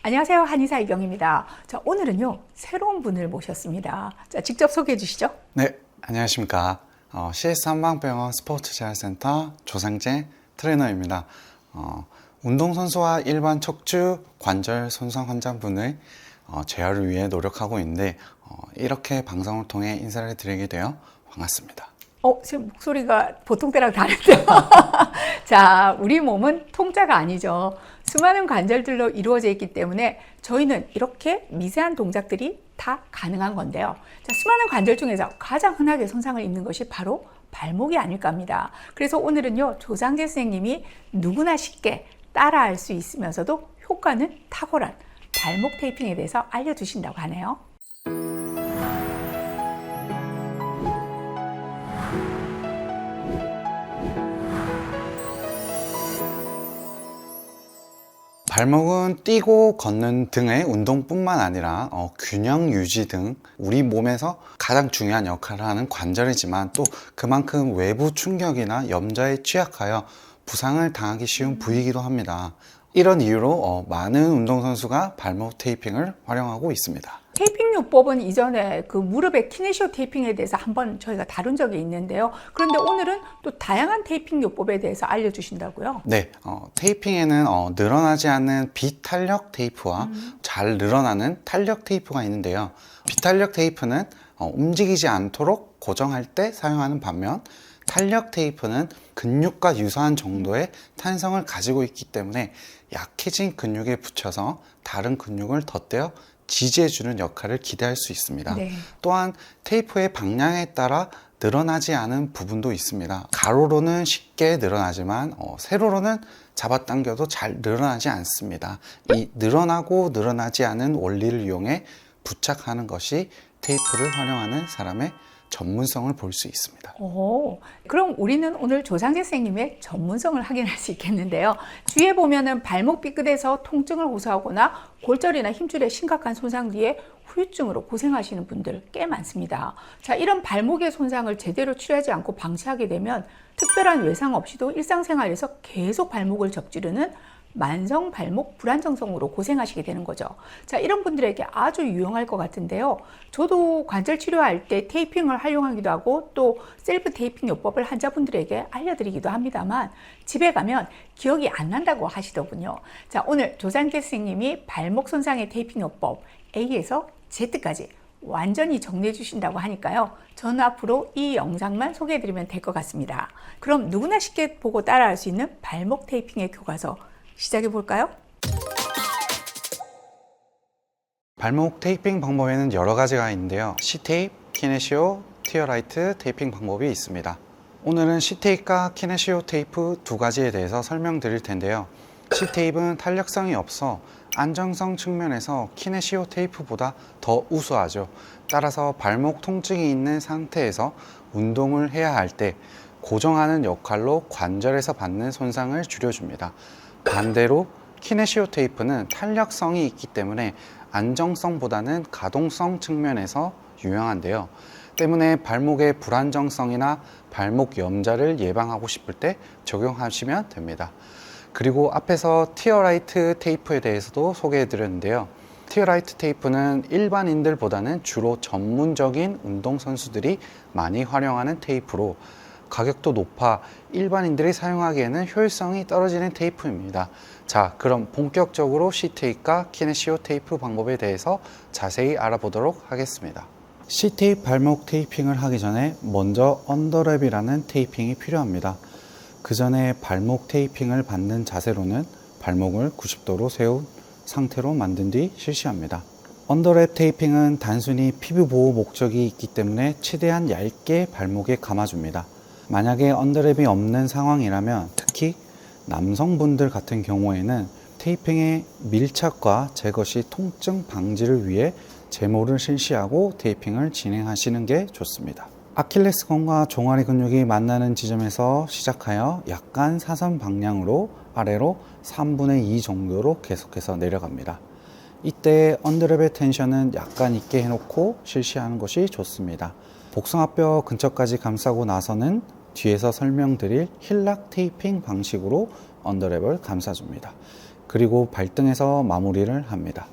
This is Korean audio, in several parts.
안녕하세요. 한의사 이경입니다. 자, 오늘은요, 새로운 분을 모셨습니다. 자, 직접 소개해 주시죠. 네, 안녕하십니까. CS 한방병원 스포츠재활센터 조상재 트레이너입니다. 운동선수와 일반 척추 관절 손상 환자분의 재활을 위해 노력하고 있는데 이렇게 방송을 통해 인사를 드리게 되어 반갑습니다. 지금 목소리가 보통 때랑 다른데요. 자, 우리 몸은 통짜가 아니죠. 수많은 관절들로 이루어져 있기 때문에 저희는 이렇게 미세한 동작들이 다 가능한 건데요. 자, 수많은 관절 중에서 가장 흔하게 손상을 입는 것이 바로 발목이 아닐까 합니다. 그래서 오늘은요, 조상재 선생님이 누구나 쉽게 따라할 수 있으면서도 효과는 탁월한 발목 테이핑에 대해서 알려주신다고 하네요. 발목은 뛰고 걷는 등의 운동뿐만 아니라 균형 유지 등 우리 몸에서 가장 중요한 역할을 하는 관절이지만 또 그만큼 외부 충격이나 염좌에 취약하여 부상을 당하기 쉬운 부위이기도 합니다. 이런 이유로 많은 운동선수가 발목 테이핑을 활용하고 있습니다. 테이핑 요법은 이전에 그 무릎의 키네시오 테이핑에 대해서 한번 저희가 다룬 적이 있는데요. 그런데 오늘은 또 다양한 테이핑 요법에 대해서 알려주신다고요? 네, 테이핑에는 늘어나지 않는 비탄력 테이프와 잘 늘어나는 탄력 테이프가 있는데요. 비탄력 테이프는 움직이지 않도록 고정할 때 사용하는 반면 탄력 테이프는 근육과 유사한 정도의 탄성을 가지고 있기 때문에 약해진 근육에 붙여서 다른 근육을 덧대어 지지해주는 역할을 기대할 수 있습니다. 네. 또한 테이프의 방향에 따라 늘어나지 않은 부분도 있습니다. 가로로는 쉽게 늘어나지만 세로로는 잡아당겨도 잘 늘어나지 않습니다. 이 늘어나고 늘어나지 않은 원리를 이용해 부착하는 것이 테이프를 활용하는 사람의 전문성을 볼 수 있습니다. 그럼 우리는 오늘 조상재 선생님의 전문성을 확인할 수 있겠는데요. 뒤에 보면은 발목 삐끗에서 통증을 호소하거나 골절이나 힘줄에 심각한 손상 뒤에 후유증으로 고생하시는 분들 꽤 많습니다. 자, 이런 발목의 손상을 제대로 치료하지 않고 방치하게 되면 특별한 외상 없이도 일상생활에서 계속 발목을 접지르는 만성 발목 불안정성으로 고생하시게 되는 거죠. 자, 이런 분들에게 아주 유용할 것 같은데요. 저도 관절 치료할 때 테이핑을 활용하기도 하고 또 셀프 테이핑 요법을 환자분들에게 알려드리기도 합니다만 집에 가면 기억이 안 난다고 하시더군요. 자, 오늘 조상재 선생님이 발목 손상의 테이핑 요법 A에서 Z까지 완전히 정리해 주신다고 하니까요. 저는 앞으로 이 영상만 소개해 드리면 될 것 같습니다. 그럼 누구나 쉽게 보고 따라할 수 있는 발목 테이핑의 교과서 시작해 볼까요? 발목 테이핑 방법에는 여러 가지가 있는데요. C테이프, 키네시오, 티어라이트 테이핑 방법이 있습니다. 오늘은 C테이프과 키네시오 테이프 두 가지에 대해서 설명드릴 텐데요. C테이프는 탄력성이 없어 안정성 측면에서 키네시오 테이프보다 더 우수하죠. 따라서 발목 통증이 있는 상태에서 운동을 해야 할 때 고정하는 역할로 관절에서 받는 손상을 줄여줍니다. 반대로 키네시오 테이프는 탄력성이 있기 때문에 안정성보다는 가동성 측면에서 유용한데요. 때문에 발목의 불안정성이나 발목 염좌를 예방하고 싶을 때 적용하시면 됩니다. 그리고 앞에서 티어라이트 테이프에 대해서도 소개해 드렸는데요. 티어라이트 테이프는 일반인들보다는 주로 전문적인 운동선수들이 많이 활용하는 테이프로 가격도 높아 일반인들이 사용하기에는 효율성이 떨어지는 테이프입니다. 자, 그럼 본격적으로 C테이프과 키네시오 테이프 방법에 대해서 자세히 알아보도록 하겠습니다. C테이프 발목 테이핑을 하기 전에 먼저 언더랩이라는 테이핑이 필요합니다. 그 전에 발목 테이핑을 받는 자세로는 발목을 90도로 세운 상태로 만든 뒤 실시합니다. 언더랩 테이핑은 단순히 피부 보호 목적이 있기 때문에 최대한 얇게 발목에 감아줍니다. 만약에 언더랩이 없는 상황이라면 특히 남성분들 같은 경우에는 테이핑의 밀착과 제거 시 통증 방지를 위해 제모를 실시하고 테이핑을 진행하시는 게 좋습니다. 아킬레스건과 종아리 근육이 만나는 지점에서 시작하여 약간 사선 방향으로 아래로 3분의 2 정도로 계속해서 내려갑니다. 이때 언더랩의 텐션은 약간 있게 해놓고 실시하는 것이 좋습니다. 복숭아뼈 근처까지 감싸고 나서는 뒤에서 설명드릴 힐락 테이핑 방식으로 언더랩을 감싸줍니다. 그리고 발등에서 마무리를 합니다.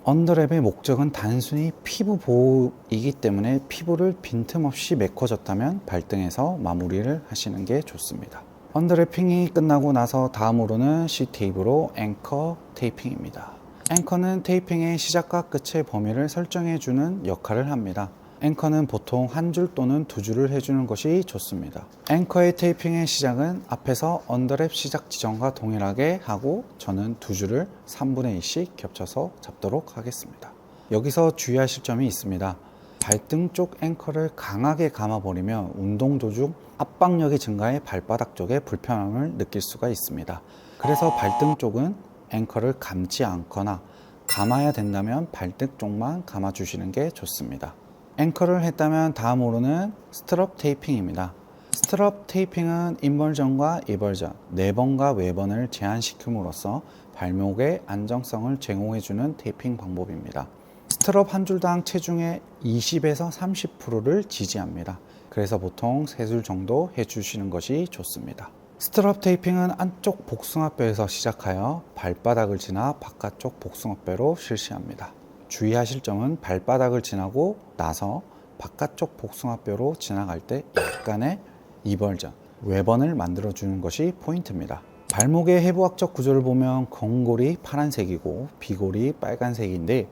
언더랩의 목적은 단순히 피부 보호이기 때문에 피부를 빈틈없이 메꿔줬다면 발등에서 마무리를 하시는 게 좋습니다. 언더랩핑이 끝나고 나서 다음으로는 C테이프로 앵커 테이핑입니다. 앵커는 테이핑의 시작과 끝의 범위를 설정해주는 역할을 합니다. 앵커는 보통 한 줄 또는 두 줄을 해주는 것이 좋습니다. 앵커의 테이핑의 시작은 앞에서 언더랩 시작 지점과 동일하게 하고 저는 두 줄을 3분의 2씩 겹쳐서 잡도록 하겠습니다. 여기서 주의하실 점이 있습니다. 발등 쪽 앵커를 강하게 감아버리면 운동 도중 압박력이 증가해 발바닥 쪽에 불편함을 느낄 수가 있습니다. 그래서 발등 쪽은 앵커를 감지 않거나 감아야 된다면 발등 쪽만 감아주시는 게 좋습니다. 앵커를 했다면 다음으로는 스트럽 테이핑입니다. 스트럽 테이핑은 인버전과 이버전, 내번과 외번을 제한시킴으로써 발목의 안정성을 제공해주는 테이핑 방법입니다. 스트럽 한 줄당 체중의 20에서 30%를 지지합니다. 그래서 보통 3줄 정도 해주시는 것이 좋습니다. 스트럽 테이핑은 안쪽 복숭아뼈에서 시작하여 발바닥을 지나 바깥쪽 복숭아뼈로 실시합니다. 주의하실 점은 발바닥을 지나고 나서 바깥쪽 복숭아뼈로 지나갈 때 약간의 이벌전, 외번을 만들어주는 것이 포인트입니다. 발목의 해부학적 구조를 보면 경골이 파란색이고 비골이 빨간색인데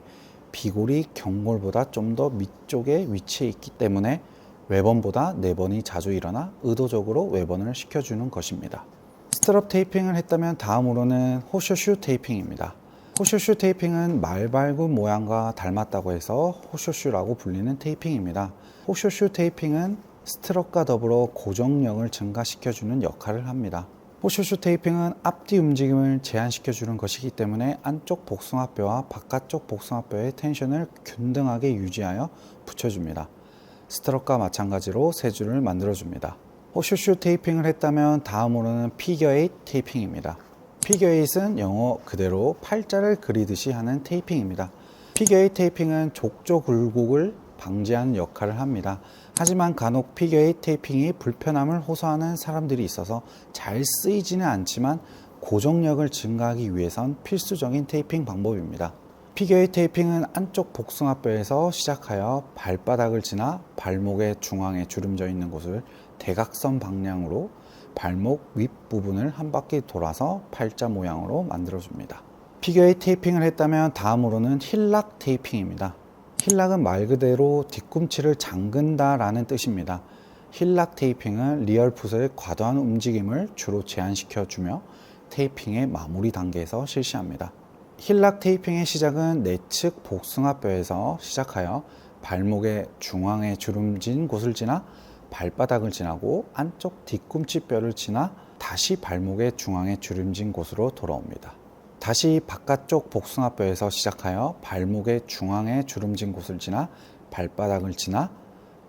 비골이 경골보다 좀 더 밑쪽에 위치해 있기 때문에 외번보다 내번이 자주 일어나 의도적으로 외번을 시켜주는 것입니다. 스트럽 테이핑을 했다면 다음으로는 호쇼슈 테이핑입니다. 호쇼슈 테이핑은 말발굽 모양과 닮았다고 해서 호쇼슈라고 불리는 테이핑입니다. 호쇼슈 테이핑은 스트럽과 더불어 고정력을 증가시켜주는 역할을 합니다. 호쇼슈 테이핑은 앞뒤 움직임을 제한시켜주는 것이기 때문에 안쪽 복숭아뼈와 바깥쪽 복숭아뼈의 텐션을 균등하게 유지하여 붙여줍니다. 스트럽과 마찬가지로 세 줄을 만들어줍니다. 호쇼슈 테이핑을 했다면 다음으로는 피겨8 테이핑입니다. 피겨8은 영어 그대로 팔자를 그리듯이 하는 테이핑입니다. 피겨8 테이핑은 족저 굴곡을 방지하는 역할을 합니다. 하지만 간혹 피겨8 테이핑이 불편함을 호소하는 사람들이 있어서 잘 쓰이지는 않지만 고정력을 증가하기 위해선 필수적인 테이핑 방법입니다. 피겨8 테이핑은 안쪽 복숭아뼈에서 시작하여 발바닥을 지나 발목의 중앙에 주름져 있는 곳을 대각선 방향으로 발목 윗부분을 한 바퀴 돌아서 팔자 모양으로 만들어줍니다. 피겨8 테이핑을 했다면 다음으로는 힐락 테이핑입니다. 힐락은 말 그대로 뒤꿈치를 잠근다 라는 뜻입니다. 힐락 테이핑은 리얼풋의 과도한 움직임을 주로 제한시켜주며 테이핑의 마무리 단계에서 실시합니다. 힐락 테이핑의 시작은 내측 복숭아뼈에서 시작하여 발목의 중앙에 주름진 곳을 지나 발바닥을 지나고 안쪽 뒤꿈치뼈를 지나 다시 발목의 중앙에 주름진 곳으로 돌아옵니다. 다시 바깥쪽 복숭아뼈에서 시작하여 발목의 중앙에 주름진 곳을 지나 발바닥을 지나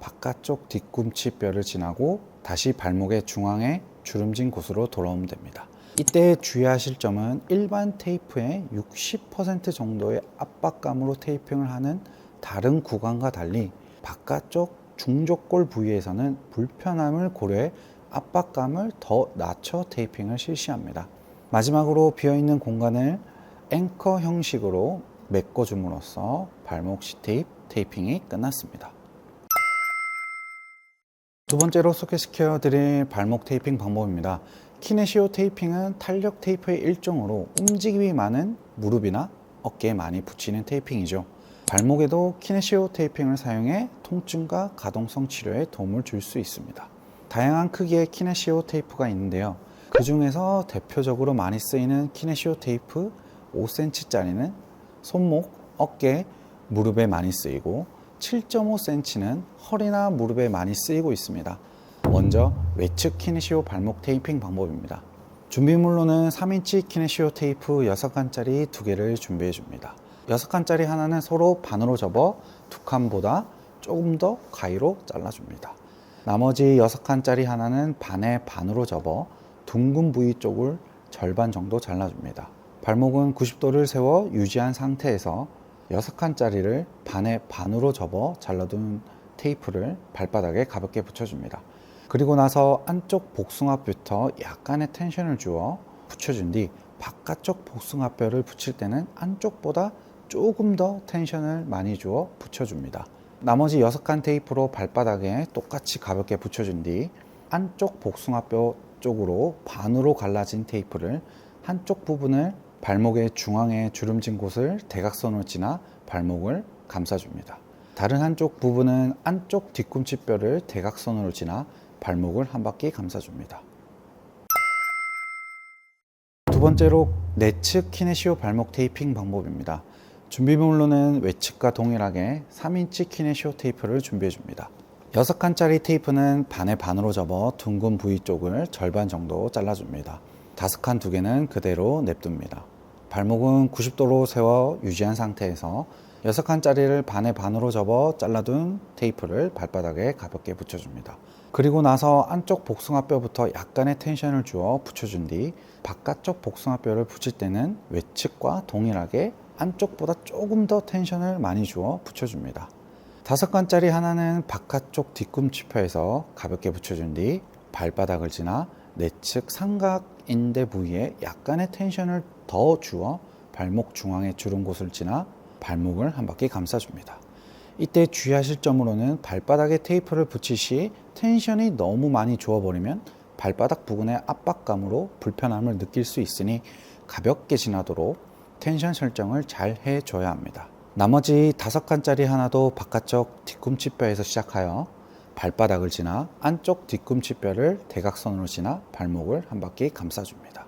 바깥쪽 뒤꿈치뼈를 지나고 다시 발목의 중앙에 주름진 곳으로 돌아오면 됩니다. 이때 주의하실 점은 일반 테이프의 60% 정도의 압박감으로 테이핑을 하는 다른 구간과 달리 바깥쪽 중족골 부위에서는 불편함을 고려해 압박감을 더 낮춰 테이핑을 실시합니다. 마지막으로 비어있는 공간을 앵커 형식으로 메꿔줌으로써 발목 C테이프 테이핑이 끝났습니다. 두 번째로 소개시켜 드릴 발목 테이핑 방법입니다. 키네시오 테이핑은 탄력 테이프의 일종으로 움직임이 많은 무릎이나 어깨에 많이 붙이는 테이핑이죠. 발목에도 키네시오 테이핑을 사용해 통증과 가동성 치료에 도움을 줄 수 있습니다. 다양한 크기의 키네시오 테이프가 있는데요. 그 중에서 대표적으로 많이 쓰이는 키네시오 테이프 5cm짜리는 손목, 어깨, 무릎에 많이 쓰이고 7.5cm는 허리나 무릎에 많이 쓰이고 있습니다. 먼저 외측 키네시오 발목 테이핑 방법입니다. 준비물로는 3인치 키네시오 테이프 6칸짜리 2개를 준비해 줍니다. 6칸짜리 하나는 서로 반으로 접어 2칸보다 조금 더 가위로 잘라줍니다. 나머지 6칸짜리 하나는 반으로 접어 둥근 부위 쪽을 절반 정도 잘라줍니다. 발목은 90도를 세워 유지한 상태에서 6칸짜리를 반으로 접어 잘라둔 테이프를 발바닥에 가볍게 붙여줍니다. 그리고 나서 안쪽 복숭아뼈부터 약간의 텐션을 주어 붙여준 뒤 바깥쪽 복숭아뼈를 붙일 때는 안쪽보다 조금 더 텐션을 많이 주어 붙여줍니다. 나머지 6칸 테이프로 발바닥에 똑같이 가볍게 붙여준 뒤 안쪽 복숭아뼈 쪽으로 반으로 갈라진 테이프를 한쪽 부분을 발목의 중앙에 주름진 곳을 대각선으로 지나 발목을 감싸줍니다. 다른 한쪽 부분은 안쪽 뒤꿈치뼈를 대각선으로 지나 발목을 한 바퀴 감싸줍니다. 두 번째로 내측 키네시오 발목 테이핑 방법입니다. 준비물로는 외측과 동일하게 3인치 키네시오 테이프를 준비해 줍니다. 6칸짜리 테이프는 반에 반으로 접어 둥근 부위 쪽을 절반 정도 잘라줍니다. 5칸 2개는 그대로 냅둡니다. 발목은 90도로 세워 유지한 상태에서 6칸짜리를 반에 반으로 접어 잘라둔 테이프를 발바닥에 가볍게 붙여줍니다. 그리고 나서 안쪽 복숭아뼈부터 약간의 텐션을 주어 붙여준 뒤 바깥쪽 복숭아뼈를 붙일 때는 외측과 동일하게 안쪽보다 조금 더 텐션을 많이 주어 붙여줍니다. 5칸짜리 하나는 바깥쪽 뒤꿈치뼈에서 가볍게 붙여준 뒤 발바닥을 지나 내측 삼각인대 부위에 약간의 텐션을 더 주어 발목 중앙에 주름 곳을 지나 발목을 한 바퀴 감싸줍니다. 이때 주의하실 점으로는 발바닥에 테이프를 붙일 시 텐션이 너무 많이 주어버리면 발바닥 부근의 압박감으로 불편함을 느낄 수 있으니 가볍게 지나도록 텐션 설정을 잘 해줘야 합니다. 나머지 5칸짜리 하나도 바깥쪽 뒤꿈치뼈에서 시작하여 발바닥을 지나 안쪽 뒤꿈치뼈를 대각선으로 지나 발목을 한 바퀴 감싸줍니다.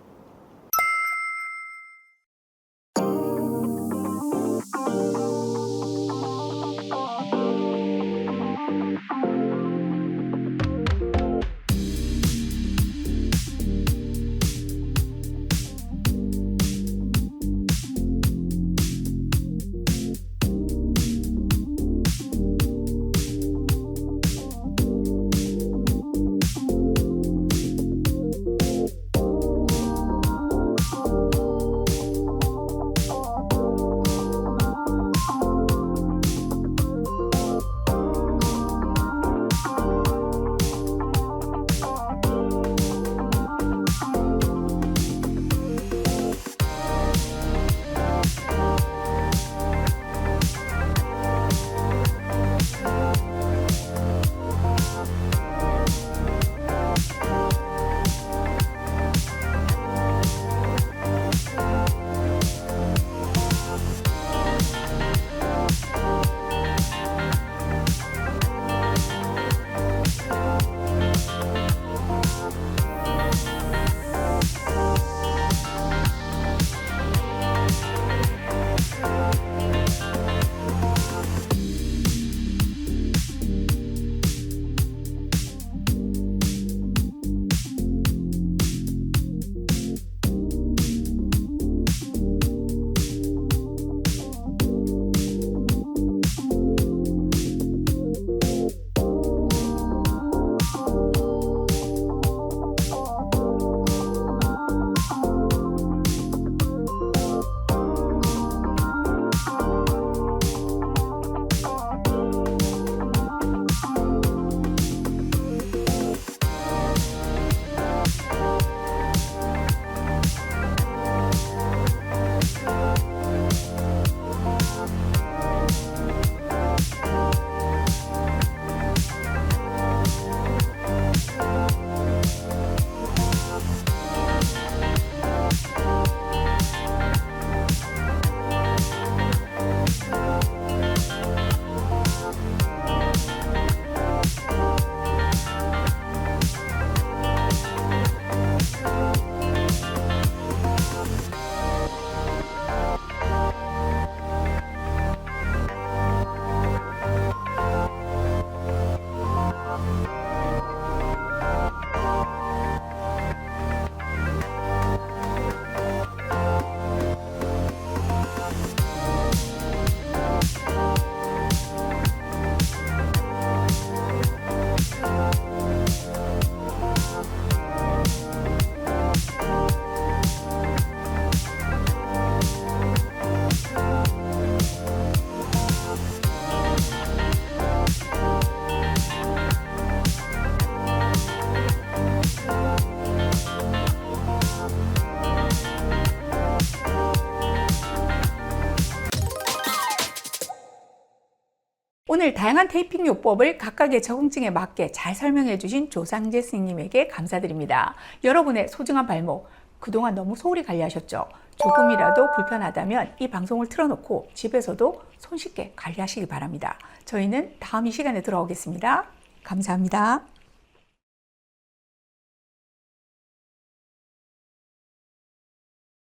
오늘 다양한 테이핑 요법을 각각의 적응증에 맞게 잘 설명해 주신 조상재 선생님에게 감사드립니다. 여러분의 소중한 발목, 그동안 너무 소홀히 관리하셨죠? 조금이라도 불편하다면 이 방송을 틀어놓고 집에서도 손쉽게 관리하시기 바랍니다. 저희는 다음 이 시간에 돌아오겠습니다. 감사합니다.